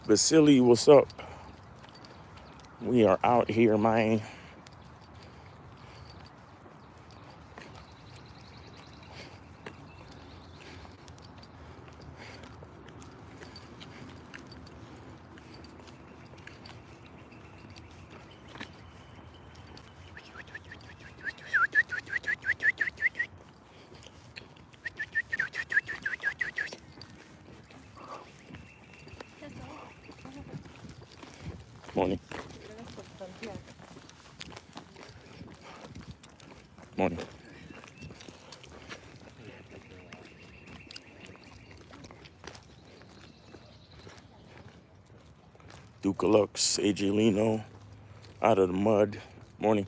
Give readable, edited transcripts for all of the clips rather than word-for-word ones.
Vasily, what's up? We are out here, man. Morning. Morning. Duke Lux, AJ Lino, out of the mud. Morning.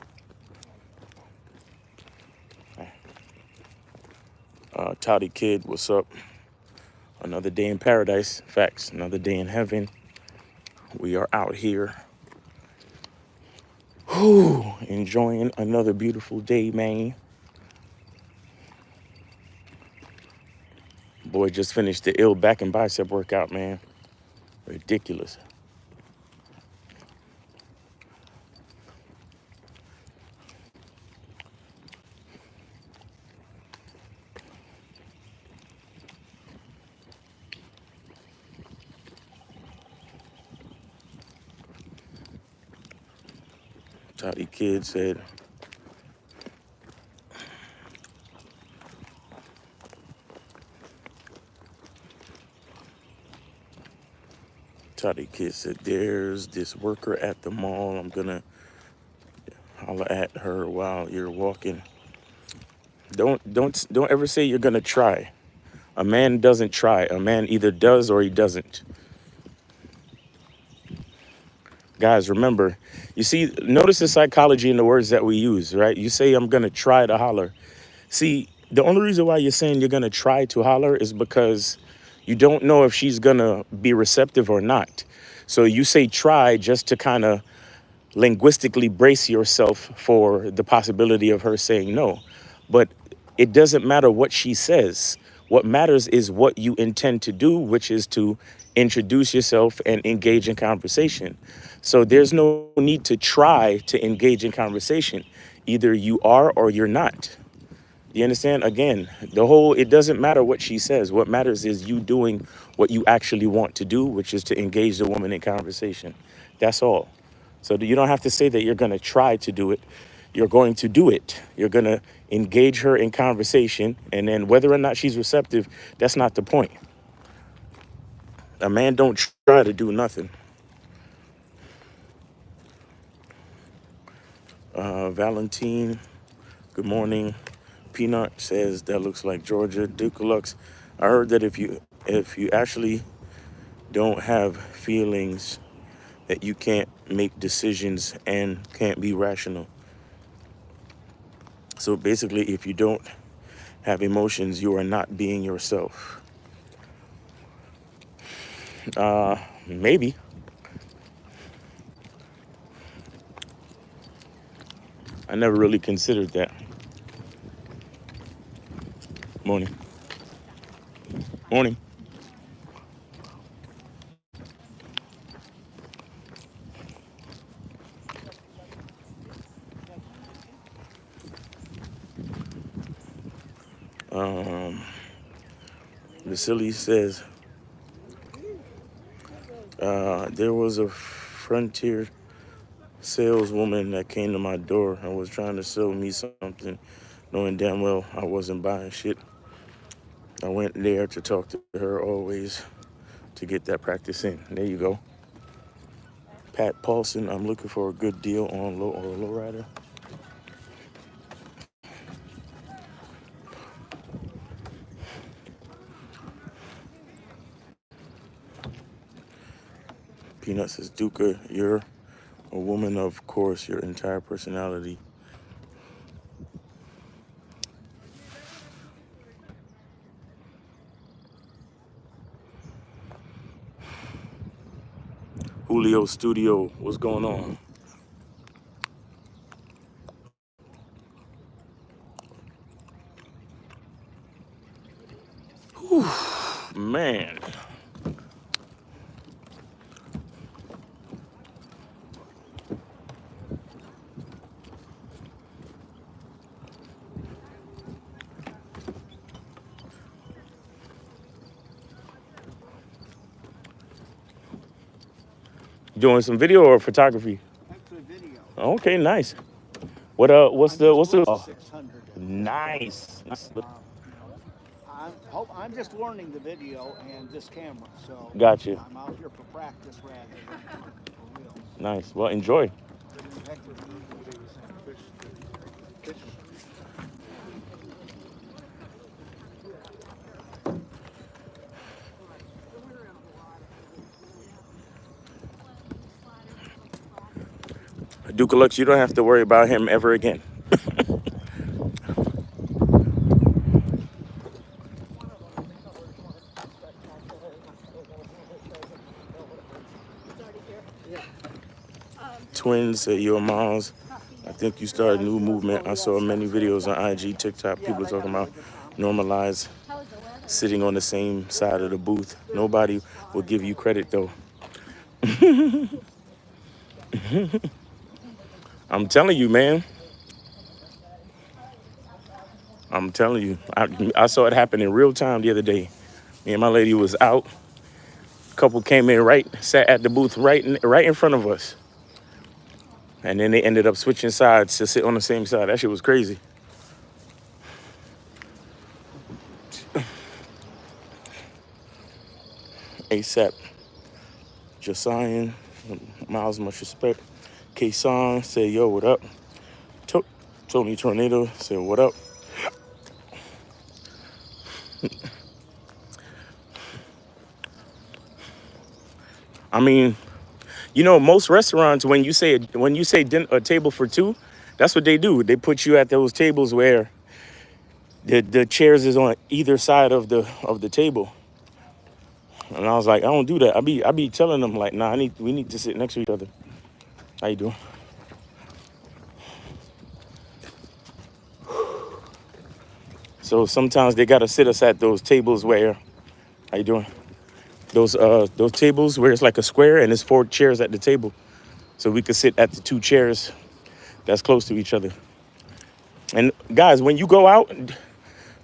Toddy Kid, what's up? Another day in paradise. Facts, another day in heaven. We are out here. Whew, enjoying another beautiful day, man. Boy, just finished the ill back and bicep workout, man. Ridiculous. Toddy Kid said, there's this worker at the mall. I'm gonna holler at her while you're walking. Don't ever say you're gonna try. A man doesn't try. A man either does or he doesn't. Guys, remember, you see, notice the psychology in the words that we use, right? You say, I'm gonna try to holler. See, the only reason why you're saying you're gonna try to holler is because you don't know if she's gonna be receptive or not. So you say try just to kind of linguistically brace yourself for the possibility of her saying no. But it doesn't matter what she says. What matters is what you intend to do, which is to introduce yourself and engage in conversation. So there's no need to try to engage in conversation. Either you are or you're not. You understand? Again, it doesn't matter what she says. What matters is you doing what you actually want to do, which is to engage the woman in conversation. That's all. So you don't have to say that you're going to try to do it. You're going to do it. You're going to engage her in conversation. And then whether or not she's receptive, that's not the point. A man don't try to do nothing. Valentine, good morning. Peanut says that looks like Georgia. Duke Lux, I heard that if you actually don't have feelings, that you can't make decisions and can't be rational. So basically, if you don't have emotions, you are not being yourself. Maybe. I never really considered that. Morning. Morning. Vasily says, there was a frontier saleswoman that came to my door and was trying to sell me something, knowing damn well I wasn't buying shit. I went there to talk to her always to get that practice in. There you go. Pat Paulson, I'm looking for a good deal on lowrider. Peanut says, Duca, you're a woman, of course, your entire personality. Julio Studio, what's going on? Whew, man. Doing some video or photography? Actually, video. Okay, nice. What's I'm the just doing 600 at this point. nice. Nice. I'm just learning the video and this camera, so Gotcha. I'm out here for practice rather than for real. Nice. Well, enjoy. Thank you. Duke Lux, you don't have to worry about him ever again. Twins say you're Miles. I think you started a new movement. I saw many videos on IG, TikTok, people talking about normalize sitting on the same side of the booth. Nobody will give you credit though. I'm telling you, man. I'm telling you. I saw it happen in real time the other day. Me and my lady was out. Couple came in right, sat at the booth right in front of us. And then they ended up switching sides to sit on the same side. That shit was crazy. ASAP, Josiah, Miles, much respect. K-Song, say, yo, what up? Tony Tornado, say, what up? I mean, you know, most restaurants, a table for two, that's what they do. They put you at those tables where the chairs is on either side of the table. And I was like, I don't do that. I be telling them like, nah, we need to sit next to each other. How you doing? So sometimes they gotta sit us at those tables where, how you doing? Those tables where it's like a square and there's four chairs at the table, so we could sit at the two chairs that's close to each other. And guys, when you go out,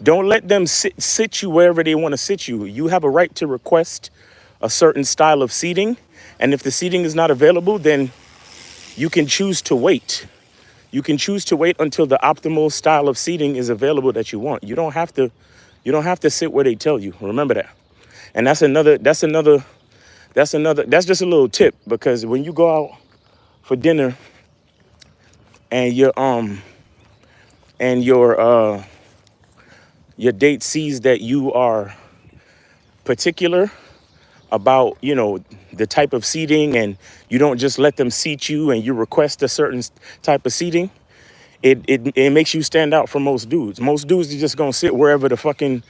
don't let them sit you wherever they want to sit you. You have a right to request a certain style of seating, and if the seating is not available, then you can choose to wait. You can choose to wait until the optimal style of seating is available that you want. You don't have to sit where they tell you. Remember that. And that's just a little tip, because when you go out for dinner and your date sees that you are particular about, the type of seating, and you don't just let them seat you and you request a certain type of seating, it makes you stand out from most dudes. Most dudes are just gonna sit wherever the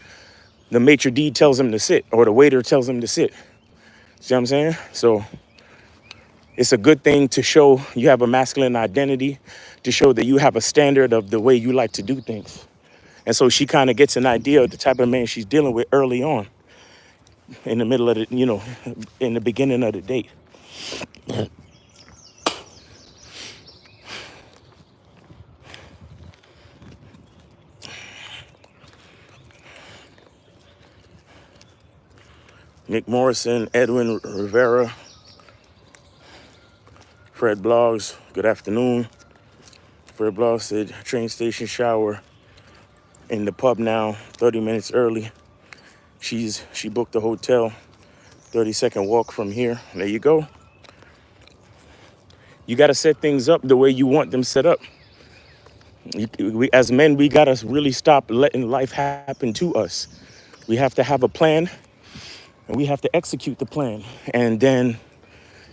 maitre d' tells them to sit, or the waiter tells them to sit. See what I'm saying? So it's a good thing to show you have a masculine identity, to show that you have a standard of the way you like to do things. And so she kind of gets an idea of the type of man she's dealing with early on, in the middle of in the beginning of the date. Nick Morrison, Edwin Rivera, Fred Blogs, good afternoon. Fred Blogs said, train station shower in the pub now, 30 minutes early. She booked the hotel, 30-second walk from here. There you go. You got to set things up the way you want them set up. As men, we got to really stop letting life happen to us. We have to have a plan, and we have to execute the plan. And then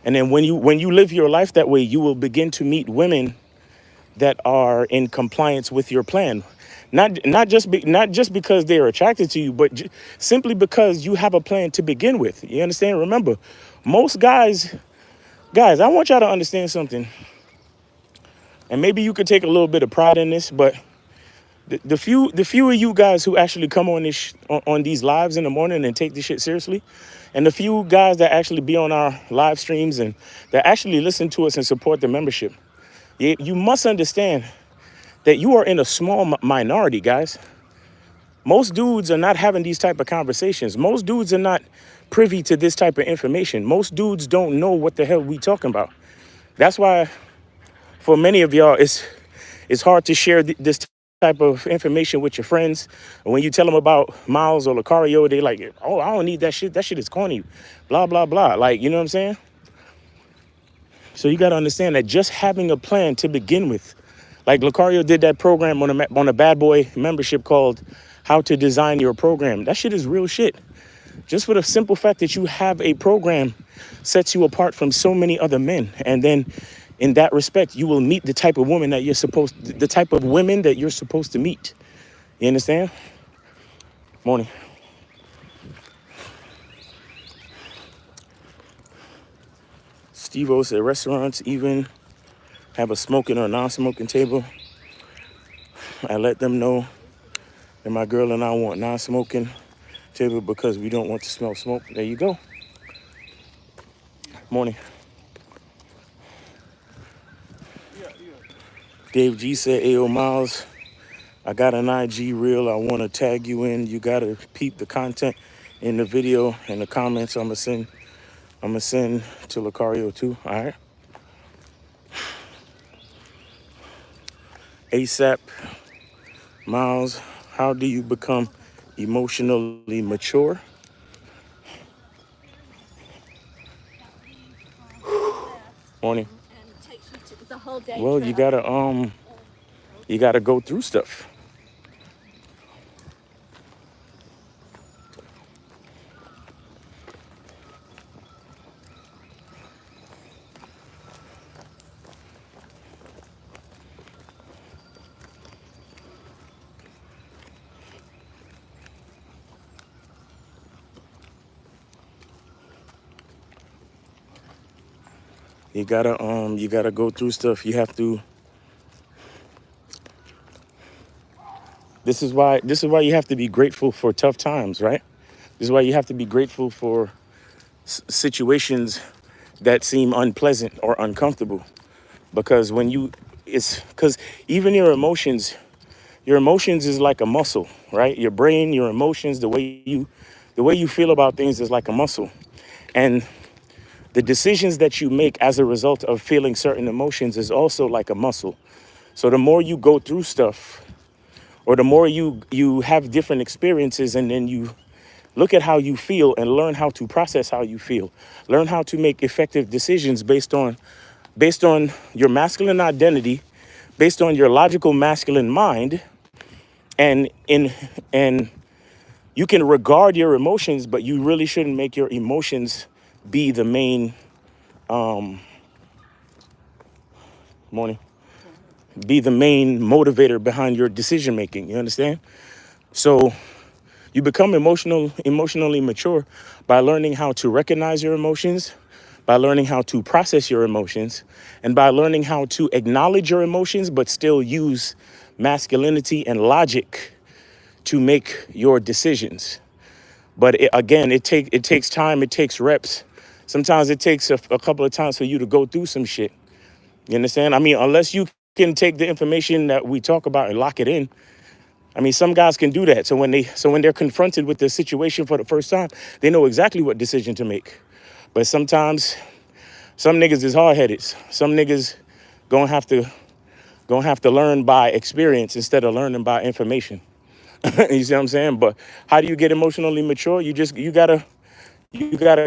when you live your life that way, you will begin to meet women that are in compliance with your plan. Not just because they are attracted to you, but simply because you have a plan to begin with. You understand? Remember, most guys, I want y'all to understand something. And maybe you could take a little bit of pride in this, but the few of you guys who actually come on on these lives in the morning and take this shit seriously, and the few guys that actually be on our live streams and that actually listen to us and support the membership, you must understand that you are in a small minority, guys. Most dudes are not having these type of conversations. Most dudes are not privy to this type of information. Most dudes don't know what the hell we talking about. That's why for many of y'all, it's hard to share this type of information with your friends. And when you tell them about Miles or Lucario, they like, oh, I don't need that shit. That shit is corny. Blah, blah, blah. Like, you know what I'm saying? So you got to understand that just having a plan to begin with, like Lucario did that program on a Bad Boy membership called How to Design Your Program. That shit is real shit. Just for the simple fact that you have a program sets you apart from so many other men. And then in that respect, you will meet the type of woman that the type of women that you're supposed to meet. You understand? Morning. Steve-O said restaurants even have a smoking or non-smoking table. I let them know that my girl and I want non-smoking table because we don't want to smell smoke. There you go. Morning. Dave G said, Ayo Miles, I got an IG reel I want to tag you in. You got to peep the content in the video and the comments I'm gonna send to Lucario too. All right. ASAP Miles, how do you become emotionally mature? Morning. Well, you gotta go through stuff. You gotta go through stuff. You have to. This is why you have to be grateful for tough times, right? This is why you have to be grateful for situations that seem unpleasant or uncomfortable. Because when you, it's because even your emotions is like a muscle, right? Your brain, your emotions, the way you feel about things is like a muscle. And the decisions that you make as a result of feeling certain emotions is also like a muscle. So the more you go through stuff, or the more you have different experiences, and then you look at how you feel and learn how to process how you feel, learn how to make effective decisions based on your masculine identity, based on your logical masculine mind, and in and you can regard your emotions, but you really shouldn't make your emotions be the main morning be the main motivator behind your decision making. You understand? So you become emotionally mature by learning how to recognize your emotions, by learning how to process your emotions, and by learning how to acknowledge your emotions but still use masculinity and logic to make your decisions. But again, it takes time, it takes reps. Sometimes it takes a couple of times for you to go through some shit. You understand? I mean, unless you can take the information that we talk about and lock it in. I mean, some guys can do that. So when they're confronted with the situation for the first time, they know exactly what decision to make. But sometimes some niggas is hard headed. Some niggas gonna have to learn by experience instead of learning by information. You see what I'm saying? But how do you get emotionally mature? You gotta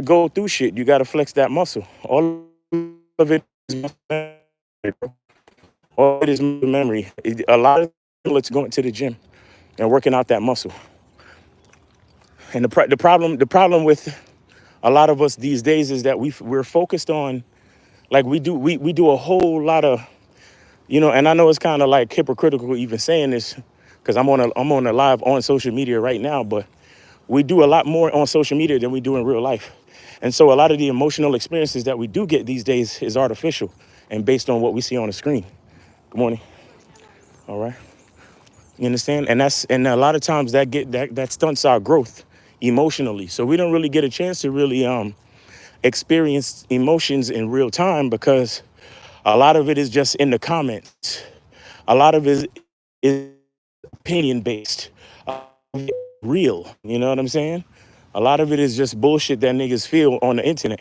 go through shit. You gotta flex that muscle. All of it is muscle memory, bro. All of it is muscle memory. A lot of it's going to the gym and working out that muscle. And the problem with a lot of us these days is that we're focused on, like, we do a whole lot of, and I know it's kind of like hypocritical even saying this because I'm on a live on social media right now, but we do a lot more on social media than we do in real life. And so a lot of the emotional experiences that we do get these days is artificial and based on what we see on the screen. Good morning. All right. You understand? And a lot of times that stunts our growth emotionally. So we don't really get a chance to really experience emotions in real time because a lot of it is just in the comments. A lot of it is opinion based, real. You know what I'm saying? A lot of it is just bullshit that niggas feel on the internet.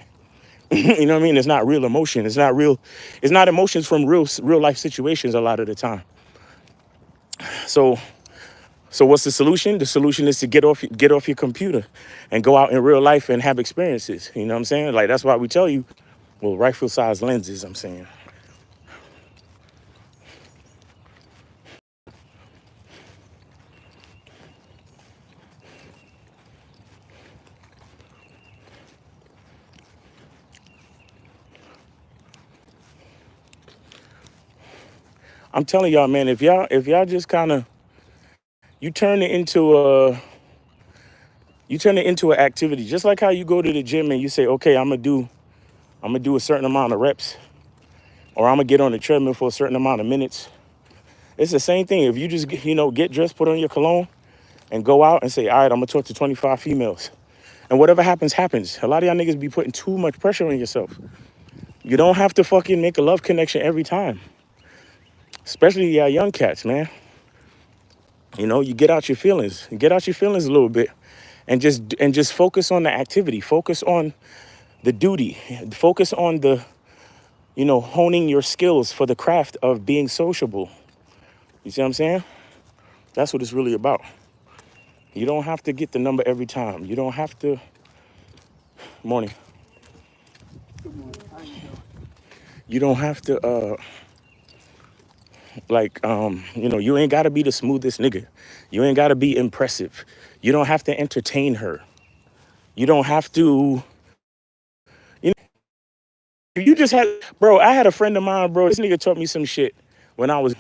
You know what I mean? It's not real emotion. It's not real. It's not emotions from real life situations a lot of the time. So what's the solution? The solution is to get off your computer and go out in real life and have experiences. You know what I'm saying? Like that's why we tell you, well, rifle size lenses, I'm saying. I'm telling y'all, man, if y'all just kind of you turn it into a you turn it into an activity, just like how you go to the gym and you say, okay, I'm gonna do a certain amount of reps, or I'm gonna get on the treadmill for a certain amount of minutes. It's the same thing. If you just get dressed, put on your cologne, and go out and say, all right, I'm gonna talk to 25 females, and whatever happens, happens. A lot of y'all niggas be putting too much pressure on yourself. You don't have to fucking make a love connection every time, especially y'all young cats, man. You get out your feelings a little bit, and just focus on the activity, focus on the duty, focus on the honing your skills for the craft of being sociable. You see what I'm saying? That's what it's really about. You don't have to get the number every time. You don't have to. Morning. Good morning. How you doing? You don't have to. You ain't gotta be the smoothest nigga. You ain't gotta be impressive. You don't have to entertain her. You don't have to. You know, you just had, bro. I had a friend of mine, bro. This nigga taught me some shit when I was.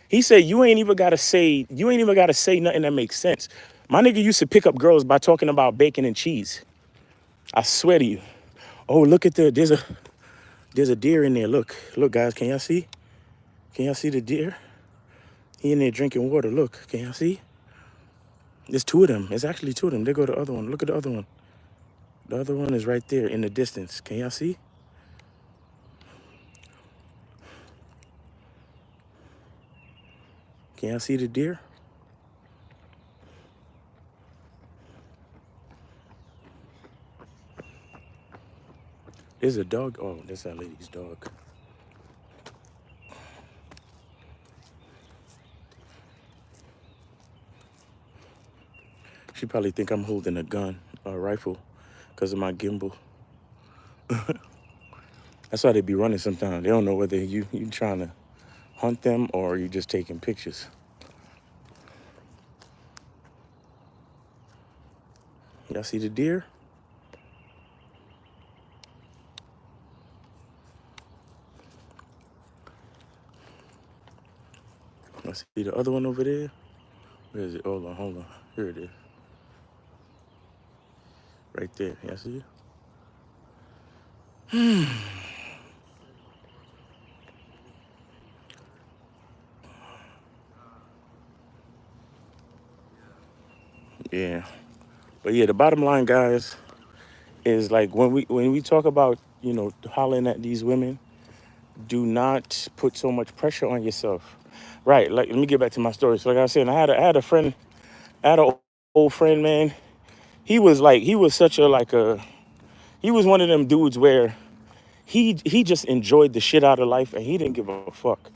He said you ain't even gotta say. You ain't even gotta say nothing that makes sense. My nigga used to pick up girls by talking about bacon and cheese. I swear to you. Oh, look at there's a deer in there. Look, guys. Can y'all see? Can y'all see the deer? He in there drinking water. Look, can y'all see? There's two of them. There's actually two of them. There go the other one. Look at the other one. The other one is right there in the distance. Can y'all see? Can y'all see the deer? There's a dog. Oh, that's that lady's dog. She probably think I'm holding a gun, a rifle, because of my gimbal. That's why they be running sometimes. They don't know whether you trying to hunt them or you just taking pictures. Y'all see the deer? I see the other one over there. Where is it? Hold on. Here it is. Right there. Y'all see it? Yeah. But yeah, the bottom line, guys, is like when we talk about hollering at these women, do not put so much pressure on yourself. Right. Like let me get back to my story. So like I was saying, I had a friend, I had an old friend, man. He was such a like a he was one of them dudes where he just enjoyed the shit out of life and he didn't give a fuck.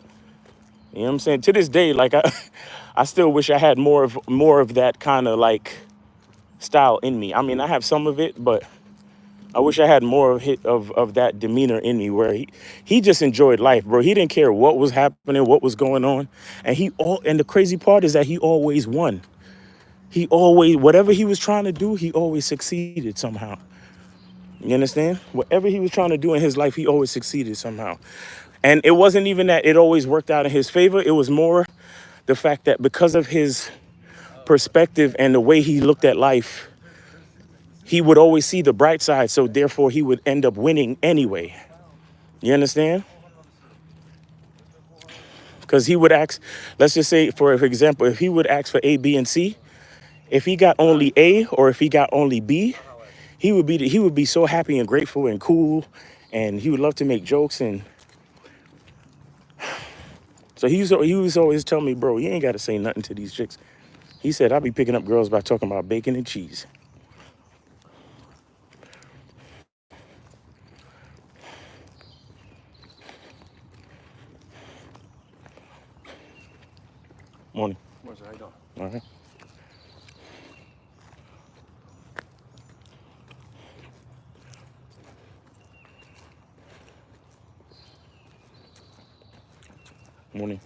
You know what I'm saying? To this day, like I still wish I had more of that kind of like style in me. I mean, I have some of it, but I wish I had more of that demeanor in me where he just enjoyed life, bro. He didn't care what was happening, what was going on. And the crazy part is that he always won. He always, whatever he was trying to do, he always succeeded somehow. You understand? Whatever he was trying to do in his life, he always succeeded somehow. And it wasn't even that it always worked out in his favor. It was more the fact that because of his perspective and the way he looked at life, he would always see the bright side. So therefore, he would end up winning anyway. You understand? Because he would ask, let's just say, for example, if he would ask for A, B, and C, if he got only A or if he got only B, he would be so happy and grateful and cool, and he would love to make jokes. And so he was always telling me, bro, you ain't got to say nothing to these chicks. He said, I be picking up girls by talking about bacon and cheese. Morning. What's how you doing? All right. Morning.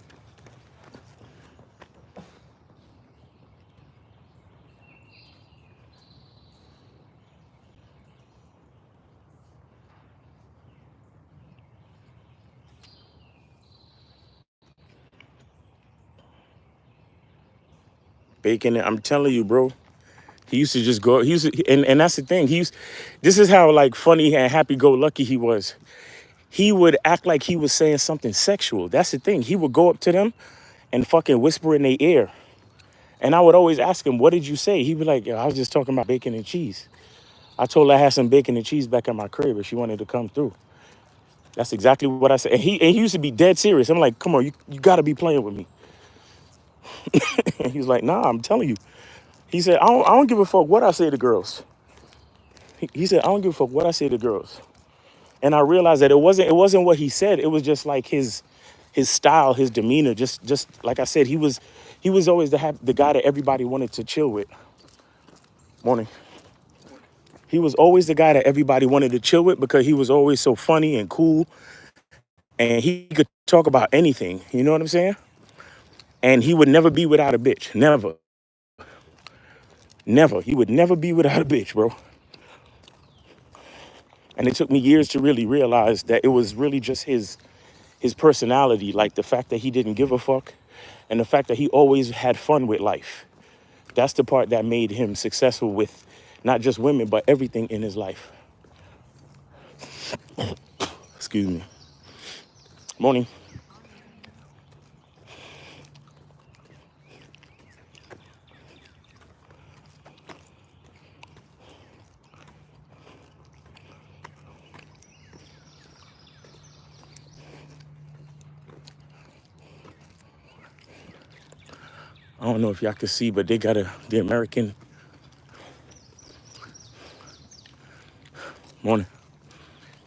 Bacon. I'm telling you, bro. He used to just go. He used to, and that's the thing. This is how like funny and happy-go-lucky he was. He would act like he was saying something sexual. That's the thing. He would go up to them and fucking whisper in their ear. And I would always ask him, "What did you say?" He'd be like, "Yo, I was just talking about bacon and cheese. I told her I had some bacon and cheese back at my crib, and she wanted to come through." That's exactly what I said. And he used to be dead serious. I'm like, "Come on, you got to be playing with me." And he was like, "Nah, I'm telling you." He said, I don't give a fuck what I say to girls." He said, "I don't give a fuck what I say to girls." And I realized that it wasn't what he said. It was just like his style, his demeanor. Just like I said, he was always the guy that everybody wanted to chill with. Morning. He was always the guy that everybody wanted to chill with because he was always so funny and cool, and he could talk about anything. You know what I'm saying? And he would never be without a bitch. Never, never. He would never be without a bitch, bro. And it took me years to really realize that it was really just his personality, like the fact that he didn't give a fuck, and the fact that he always had fun with life. That's the part that made him successful with not just women, but everything in his life. Excuse me. Morning. I don't know if y'all can see, but they got the American. Morning.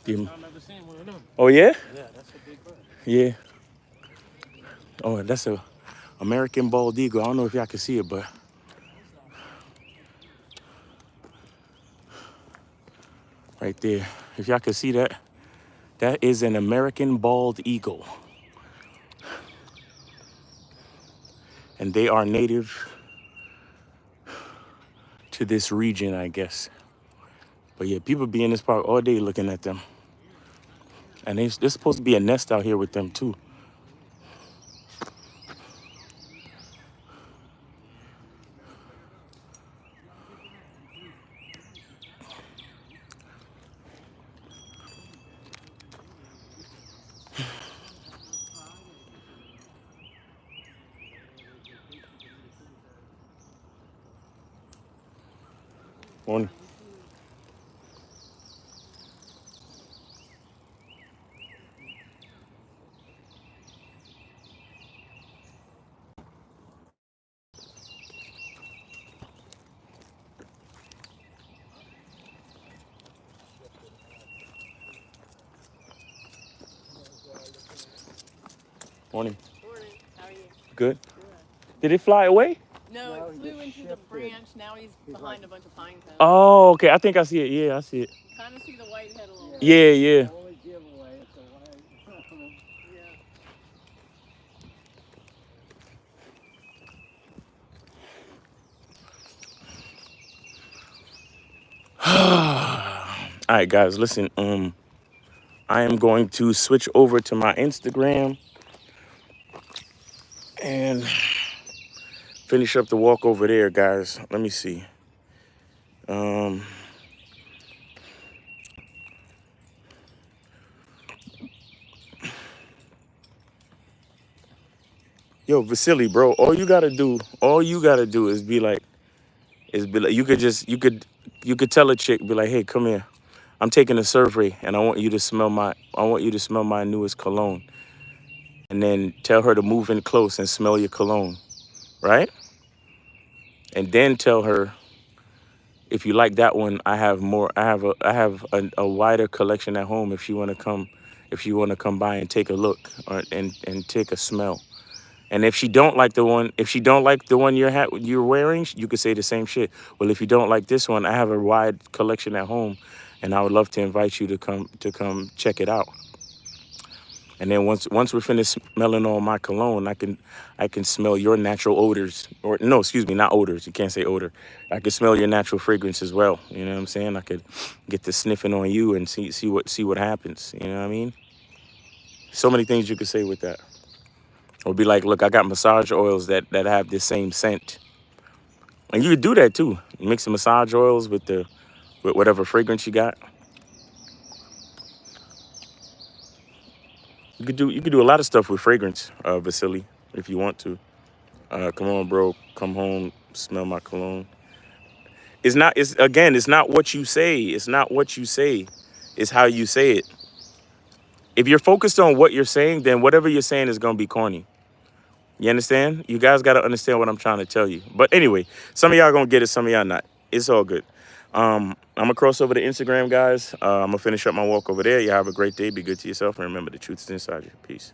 The, I've never seen one of them. oh yeah? Yeah, that's a big bird. Yeah. Oh, that's a American bald eagle. I don't know if y'all can see it, but right there. If y'all can see that, that is an American bald eagle. And they are native to this region, I guess. But yeah, people be in this park all day looking at them. And there's supposed to be a nest out here with them too. Morning. Morning. Morning. How are you? Good. Good. Did it fly away? No, No, it he flew just into the shifted. branch. Now he's He's behind like, a bunch of pine cones. Oh, okay. I think I see it. Yeah, I see it. Kind of see the white head a little yeah, bit. Yeah, that's yeah. the only giveaway. It's a way. Yeah. All right, guys, listen. I am going to switch over to my Instagram and finish up the walk over there, guys. Let me see. Um, Yo, Vasily, bro, all you gotta do is be like, you could tell a chick, be like, hey, come here. I'm taking a survey and I want you to smell my newest cologne. And then tell her to move in close and smell your cologne, right? And then tell her, if you like that one, I have a wider collection at home if you wanna come by and take a look, and take a smell. And if she don't like the one, if she don't like the one you're wearing, you could say the same shit. Well, if you don't like this one, I have a wide collection at home, and I would love to invite you to come check it out. And then once we're finished smelling all my cologne, I can smell your natural odors. Or no, excuse me, not odors. You can't say odor. I can smell your natural fragrance as well. You know what I'm saying? I could get to sniffing on you and see what happens. You know what I mean? So many things you could say with that. Or be like, look, I got massage oils that have this same scent. And you could do that too. Mix the massage oils with whatever fragrance you got. You could do a lot of stuff with fragrance, Vasily, if you want to. Come on, bro. Come home. Smell my cologne. It's not. It's again. It's not what you say. It's not what you say. It's how you say it. If you're focused on what you're saying, then whatever you're saying is gonna be corny. You understand? You guys gotta understand what I'm trying to tell you. But anyway, some of y'all gonna get it. Some of y'all not. It's all good. I'm gonna cross over to Instagram, guys. I'm gonna finish up my walk over there. You have a great day. Be good to yourself, and remember, the truth is inside you. Peace.